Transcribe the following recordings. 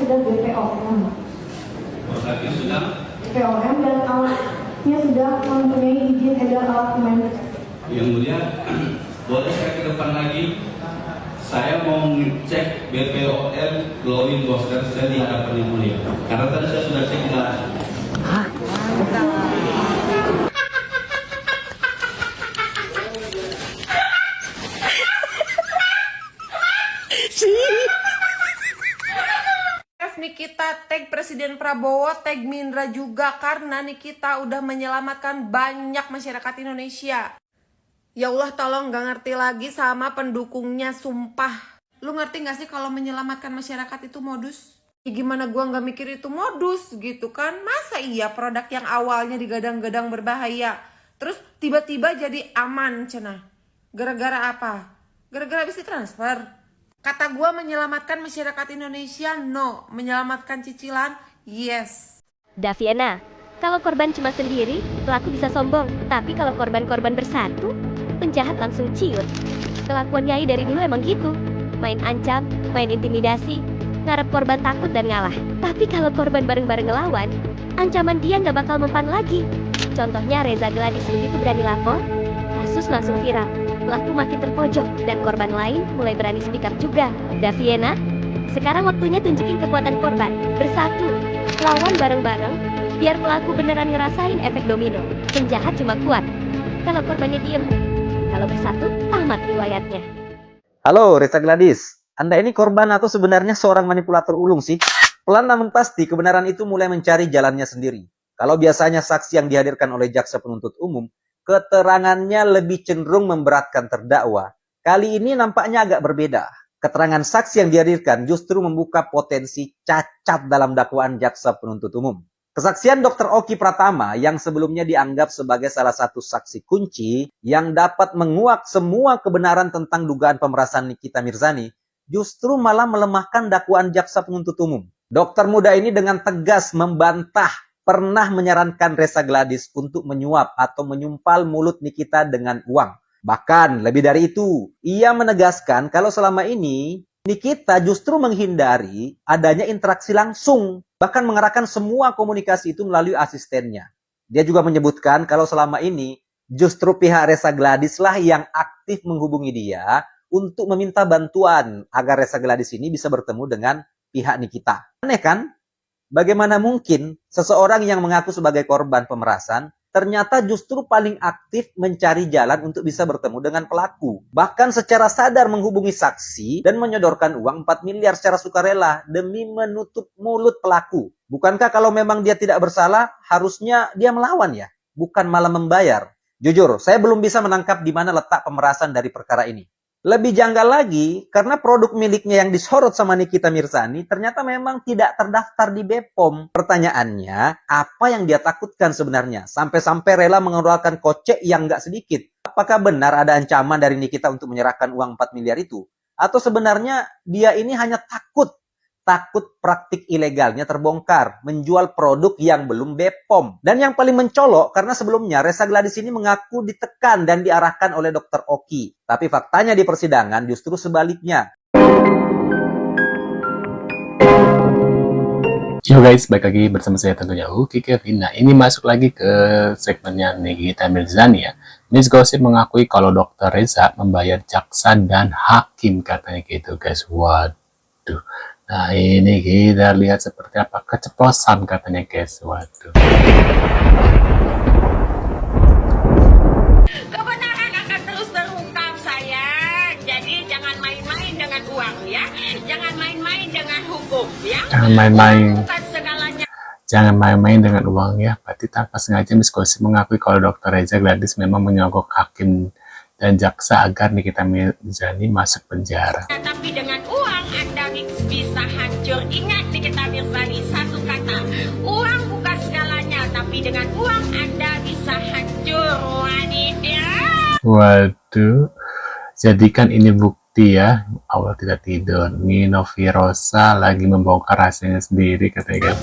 sudah BPOM. Produknya sudah BPOM dan alatnya sudah mempunyai izin edar alat Kemenkes. Yang mulia, boleh saya ke depan lagi? Saya mau ngecek BPOM glowing booster saya di hadapan yang mulia. Karena tadi saya sudah cek nggak. Nikita tag Presiden Prabowo, tag Mindra juga karena Nikita udah menyelamatkan banyak masyarakat Indonesia. Ya Allah, tolong gak ngerti lagi sama pendukungnya, sumpah. Lu ngerti gak sih kalau menyelamatkan masyarakat itu modus? Ya gimana gua gak mikir itu modus gitu kan? Masa iya produk yang awalnya digadang-gadang berbahaya terus tiba-tiba jadi aman cenah? Gara-gara apa? Gara-gara habis ditransfer? Kata gue menyelamatkan masyarakat Indonesia, no. Menyelamatkan cicilan, yes. Daviana, kalau korban cuma sendiri, pelaku bisa sombong. Tapi kalau korban-korban bersatu, penjahat langsung ciut. Kelakuan Nyai dari dulu emang gitu. Main ancam, main intimidasi, ngarep korban takut dan ngalah. Tapi kalau korban bareng-bareng ngelawan, ancaman dia nggak bakal mempan lagi. Contohnya Reza Gladys begitu berani lapor, kasus langsung viral. Pelaku makin terpojok dan korban lain mulai berani speak up juga. Daviana, sekarang waktunya tunjukin kekuatan korban. Bersatu, lawan bareng-bareng, biar pelaku beneran ngerasain efek domino. Penjahat cuma kuat kalau korbannya diem. Kalau bersatu, tamat riwayatnya. Halo, Reza Gladys. Anda ini korban atau sebenarnya seorang manipulator ulung sih? Pelan namun pasti kebenaran itu mulai mencari jalannya sendiri. Kalau biasanya saksi yang dihadirkan oleh jaksa penuntut umum keterangannya lebih cenderung memberatkan terdakwa, kali ini nampaknya agak berbeda. Keterangan saksi yang dihadirkan justru membuka potensi cacat dalam dakwaan jaksa penuntut umum. Kesaksian Dr. Oki Pratama yang sebelumnya dianggap sebagai salah satu saksi kunci yang dapat menguak semua kebenaran tentang dugaan pemerasan Nikita Mirzani justru malah melemahkan dakwaan jaksa penuntut umum. Dokter muda ini dengan tegas membantah pernah menyarankan Reza Gladys untuk menyuap atau menyumpal mulut Nikita dengan uang. Bahkan lebih dari itu, ia menegaskan kalau selama ini Nikita justru menghindari adanya interaksi langsung, bahkan mengarahkan semua komunikasi itu melalui asistennya. Dia juga menyebutkan kalau selama ini justru pihak Reza Gladys lah yang aktif menghubungi dia untuk meminta bantuan agar Reza Gladys ini bisa bertemu dengan pihak Nikita. Aneh kan? Bagaimana mungkin seseorang yang mengaku sebagai korban pemerasan ternyata justru paling aktif mencari jalan untuk bisa bertemu dengan pelaku. Bahkan secara sadar menghubungi saksi dan menyodorkan uang 4 miliar secara sukarela demi menutup mulut pelaku. Bukankah kalau memang dia tidak bersalah, harusnya dia melawan ya? Bukan malah membayar. Jujur, saya belum bisa menangkap di mana letak pemerasan dari perkara ini. Lebih janggal lagi, karena produk miliknya yang disorot sama Nikita Mirzani ternyata memang tidak terdaftar di BPOM. Pertanyaannya, apa yang dia takutkan sebenarnya? Sampai-sampai rela mengeluarkan kocek yang nggak sedikit. Apakah benar ada ancaman dari Nikita untuk menyerahkan uang 4 miliar itu? Atau sebenarnya dia ini hanya takut praktik ilegalnya terbongkar, menjual produk yang belum BPOM. Dan yang paling mencolok, karena sebelumnya Reza Gladys ini mengaku ditekan dan diarahkan oleh Dr. Oki. Tapi faktanya di persidangan justru sebaliknya. Yo guys, balik lagi bersama saya tentunya Uki Kevin. Nah, ini masuk lagi ke segmennya Nikita Mirzani ya. Miss Gossip mengakui kalau Dr. Reza membayar jaksa dan hakim, katanya gitu guys. Waduh. Nah, ini kita lihat seperti apa keceplosan katanya guys. Waduh. Kebenaran akan terus terungkap sayang. Jadi jangan main-main dengan uang ya. Jangan main-main dengan hukum ya. Jangan main-main. Bukan segalanya. Jangan main-main dengan uang ya. Berarti tanpa sengaja Miss Gossip mengakui kalau Dr. Reza Gladys memang menyogok hakim dan jaksa agar Nikita Mirzani masuk penjara. Tapi dengan uang Anda bisa hancur. Ingat Nikita Mirzani, satu kata. Uang bukan segalanya, tapi dengan uang Anda bisa hancur wanita. Waduh. Jadikan ini bukti ya. Allah tidak tidur. Nino Firosa lagi membongkar rahasianya sendiri katanya.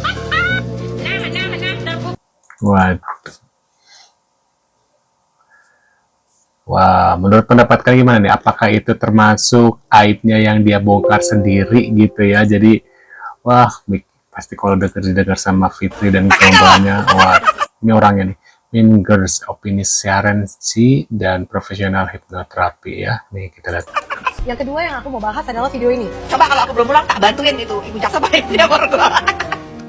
Waduh. Wah, menurut pendapat kalian gimana nih? Apakah itu termasuk aibnya yang dia bongkar sendiri gitu ya? Jadi Wah, pasti kalau didengar sama Fitri dan kawan-kawannya, wah, ini orangnya nih. Mean Girls, opini siaransi dan profesional hipnoterapi ya. Nih kita lihat. Yang kedua yang aku mau bahas adalah video ini. Coba kalau aku belum pulang tak bantuin itu ibu jaksa baik dia baru.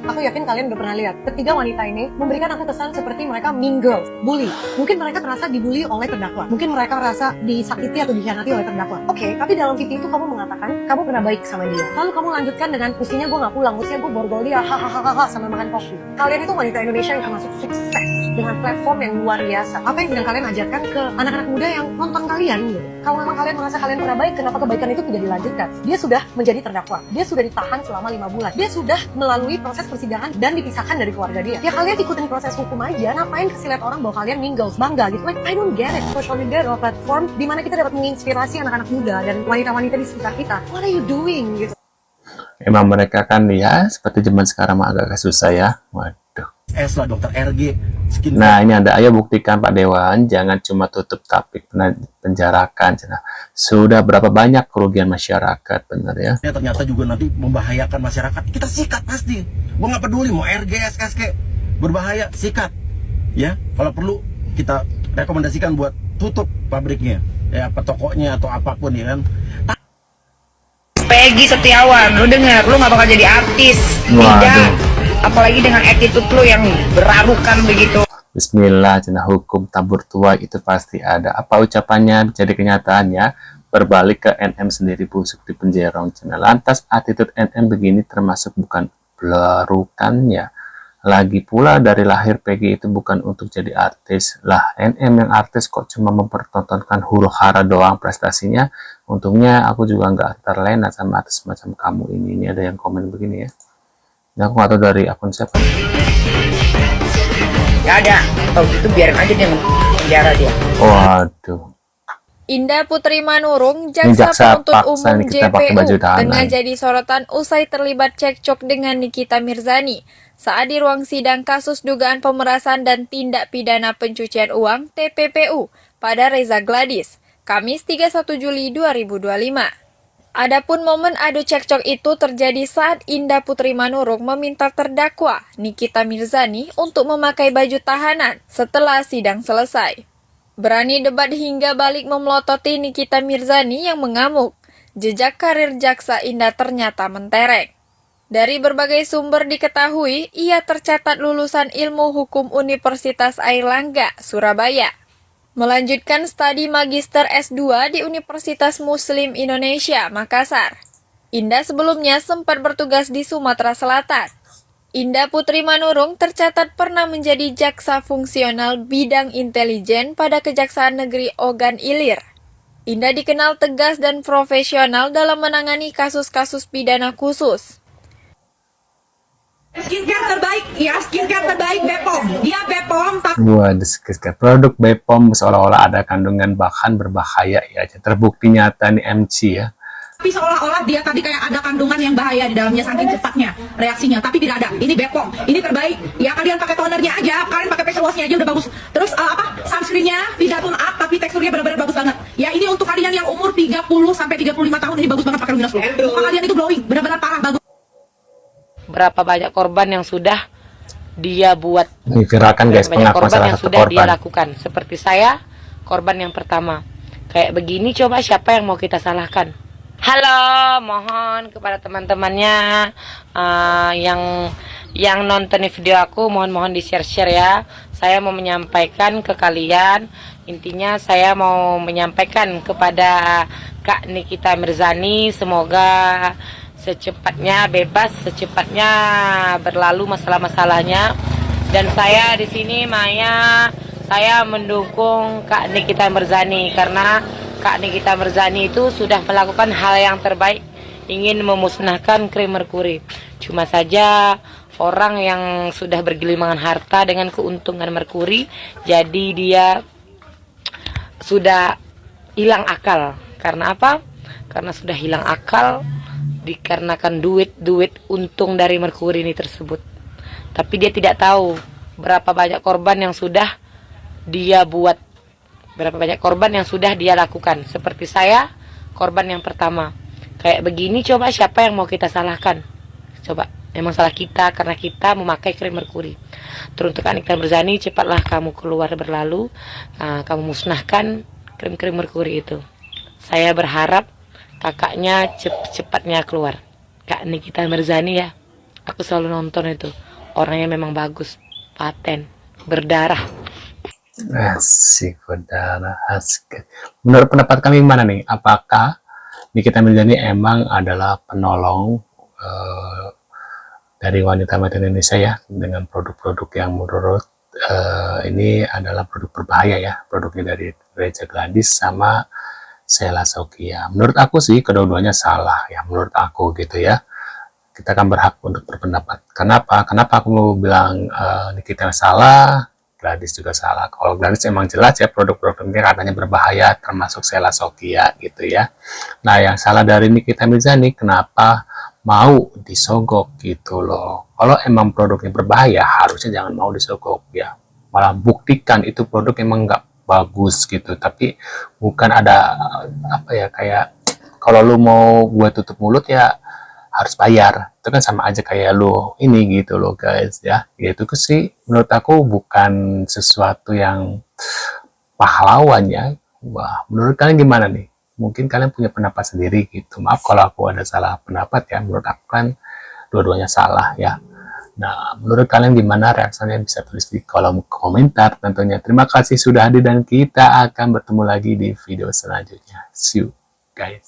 Aku yakin kalian udah pernah lihat. Ketiga wanita ini memberikan aku kesan seperti mereka mean girls, bully. Mungkin mereka terasa dibully oleh terdakwa. Mungkin mereka merasa disakiti atau dikhianati oleh terdakwa. Oke, tapi dalam video itu kamu mengatakan kamu pernah baik sama dia. Lalu kamu lanjutkan dengan mestinya gue gak pulang, mestinya gue borgol dia, hahaha sambil makan kopi. Kalian itu wanita Indonesia yang termasuk sukses dengan platform yang luar biasa. Apa yang sedang kalian ajarkan ke anak-anak muda yang nonton kalian gitu? Kalau memang kalian merasa kalian pernah baik, kenapa kebaikan itu tidak dilanjutkan? Dia sudah menjadi terdakwa. Dia sudah ditahan selama 5 bulan. Dia sudah melalui proses persidangan dan dipisahkan dari keluarga dia. Ya kalian ikutin proses hukum aja, ngapain kasih lihat orang bahwa kalian mingles, bangga gitu. Like, I don't get it. Social media adalah platform di mana kita dapat menginspirasi anak-anak muda dan wanita-wanita di sekitar kita. What are you doing gitu? Emang mereka kan ya seperti zaman sekarang mah agak susah ya. Waduh. S lah dokter RG skin. Nah ini ada, ayo buktikan Pak Dewan, jangan cuma tutup tapi penjarakan. Sudah berapa banyak kerugian masyarakat, benar ya? Ternyata juga nanti membahayakan masyarakat. Kita sikat pasti. Gua nggak peduli mau RG, SSK, berbahaya, sikat. Ya, kalau perlu kita rekomendasikan buat tutup pabriknya, ya apa tokonya atau apapun ya kan. Peggy Setiawan, lu denger, lu gak bakal jadi artis. Tidak. Apalagi dengan attitude lu yang berarukan begitu. Bismillah, cenah hukum tabur tua itu pasti ada. Apa ucapannya jadi kenyataannya? Berbalik ke NM sendiri busuk di penjerong cenah. Lantas attitude NM begini termasuk bukan berarukannya. Lagi pula dari lahir Peggy itu bukan untuk jadi artis. Lah NM yang artis kok cuma mempertontonkan huru hara doang prestasinya. Untungnya aku juga nggak terlena sama artis macam kamu ini. Ini ada yang komen begini ya. Ini aku nggak tahu dari akun siapa. Gak ada. Kalau gitu biarin aja dia penjara dia. Waduh. Indah Putri Manurung, Ini jaksa penuntut paksa umum nih kita pakai baju JPU, tahanan. tengah jadi sorotan usai terlibat cekcok dengan Nikita Mirzani saat di ruang sidang kasus dugaan pemerasan dan tindak pidana pencucian uang (TPPU) pada Reza Gladys, Kamis 31 Juli 2025. Adapun momen adu cekcok itu terjadi saat Indah Putri Manurung meminta terdakwa Nikita Mirzani untuk memakai baju tahanan setelah sidang selesai. Berani debat hingga balik memelototi Nikita Mirzani yang mengamuk. Jejak karir jaksa Indah ternyata mentereng. Dari berbagai sumber diketahui, ia tercatat lulusan ilmu hukum Universitas Airlangga, Surabaya. Melanjutkan studi magister S2 di Universitas Muslim Indonesia, Makassar. Indah sebelumnya sempat bertugas di Sumatera Selatan. Indah Putri Manurung tercatat pernah menjadi jaksa fungsional bidang intelijen pada Kejaksaan Negeri Ogan Ilir. Indah dikenal tegas dan profesional dalam menangani kasus-kasus pidana khusus. Skincare terbaik, ya skincare terbaik Bepom. Dia Bepom. Waduh, produk Bepom seolah-olah ada kandungan bahan berbahaya ya. Terbukti nyata nih MC ya. Tapi seolah-olah dia tadi kayak ada kandungan yang bahaya di dalamnya saking cepatnya reaksinya, tapi tidak ada. Ini Bepom, ini terbaik. Ya kalian pakai tonernya aja, kalian pakai facial washnya aja udah bagus. Terus sunscreennya tidak tone up tapi teksturnya benar-benar bagus banget. Ya ini untuk kalian yang umur 30 sampai 35 tahun ini bagus banget pakai Luminous Glow. Muka kalian itu glowing, benar-benar parah bagus. Berapa banyak korban yang sudah dia buat, Ini viralkan guys, banyak pengakuan korban salah yang satu sudah dia korban. lakukan. Seperti saya, korban yang pertama. Kayak begini coba siapa yang mau kita salahkan? Halo, mohon kepada teman-temannya yang nonton video aku, mohon di share ya. Saya mau menyampaikan ke kalian, intinya saya mau menyampaikan kepada Kak Nikita Mirzani, semoga secepatnya bebas, secepatnya berlalu masalah-masalahnya. Dan saya di sini Maya, saya mendukung Kak Nikita Mirzani karena Kak Nikita Mirzani itu sudah melakukan hal yang terbaik, ingin memusnahkan krim merkuri. Cuma saja orang yang sudah bergelimangan harta dengan keuntungan merkuri, jadi dia sudah hilang akal. Karena apa? Karena sudah hilang akal dikarenakan duit untung dari merkuri ini tersebut. Tapi dia tidak tahu berapa banyak korban yang sudah dia buat, berapa banyak korban yang sudah dia lakukan. Seperti saya, korban yang pertama. Kayak begini coba siapa yang mau kita salahkan? Coba, memang salah kita karena kita memakai krim merkuri. Teruntuk Kak Nikita Mirzani, cepatlah kamu keluar berlalu, kamu musnahkan krim-krim merkuri itu. Saya berharap kakaknya cepatnya keluar. Kak Nikita Mirzani ya, aku selalu nonton itu. Orangnya memang bagus, paten, berdarah. Asik, berdarah, asik. Menurut pendapat kami gimana nih? Apakah Nikita Mirzani emang adalah penolong dari wanita-wanita Indonesia ya, dengan produk-produk yang menurut ini adalah produk berbahaya ya, produknya dari Reza Gladys sama Sheila Saukia. Menurut aku sih kedua-duanya salah ya, menurut aku gitu ya. Kita kan berhak untuk berpendapat. Kenapa? Kenapa aku mau bilang Nikita salah, Gladys juga salah. Kalau Gladys emang jelas ya produk-produknya katanya berbahaya, termasuk Sheila Saukia gitu ya. Nah yang salah dari Nikita Mirzani, kenapa mau disogok gitu loh. Kalau emang produknya berbahaya, harusnya jangan mau disogok ya. Malah buktikan itu produk emang nggak bagus gitu. Tapi bukan ada apa ya, kayak kalau lu mau gue tutup mulut ya harus bayar. Itu kan sama aja kayak lu ini gitu loh guys ya. Gitu sih menurut aku bukan sesuatu yang pahlawan ya. Wah, menurut kalian gimana nih? Mungkin kalian punya pendapat sendiri gitu. Maaf kalau aku ada salah pendapat ya. Menurut aku kan dua-duanya salah ya. Nah, menurut kalian gimana reaksinya? Bisa tulis di kolom komentar tentunya. Terima kasih sudah hadir dan kita akan bertemu lagi di video selanjutnya. See you guys.